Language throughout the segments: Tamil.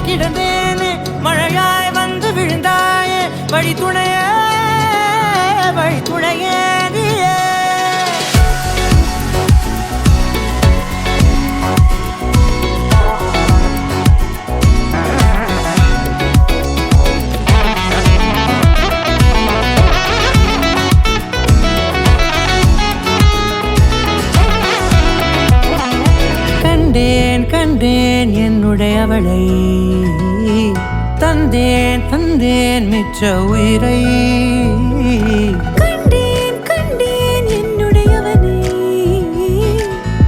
கிடந்தேனே மழையாய் வந்து விழுந்தாயே வழி துணையே நீயே கண்டேன் என்னுடையவளை தந்தேன் மிச்ச உயிரை கண்டேன் என்னுடையவனை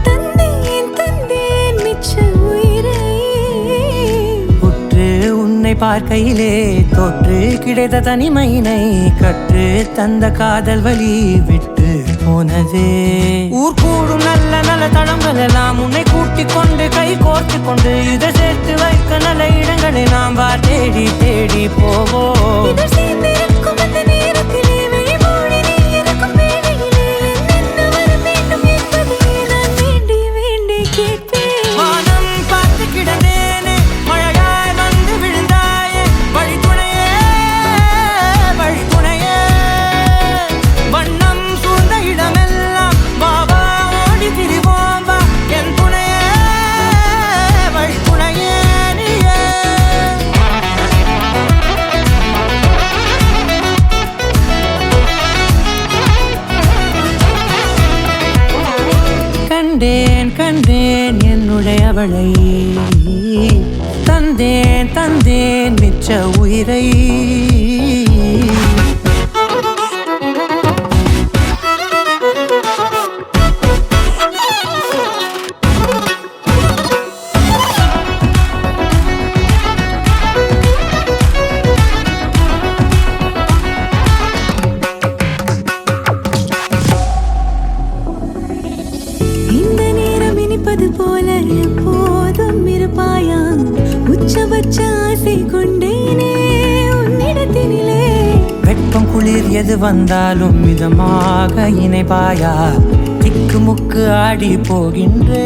தந்தேன் மிச்ச உயிரை உற்று உன்னை பார்க்கையிலே தொற்று கிடைத்த தனிமையினை கற்று தந்த காதல் வழி விட்டு போனதே ஊர் கூடும் நல்ல நல்ல தளங்கள் எல்லாம் உன்னை கூட்டிக் கொண்டு கை கோர்த்து கொண்டு இதை சேர்த்து வைக்க நல்ல இடங்களை நாம் தேடி போவோம் கண்டேன் என்னுடையவளை தந்தேன் மிச்ச உயிரை போல எப்போதும் இருப்பாயா உச்சபட்ச ஆசை கொண்டேனே உன்னிடத்தினிலே வெப்பம் குளிர் எது வந்தாலும் மிதமாக இணைப்பாயா திக்கு முக்கு ஆடி போகின்றே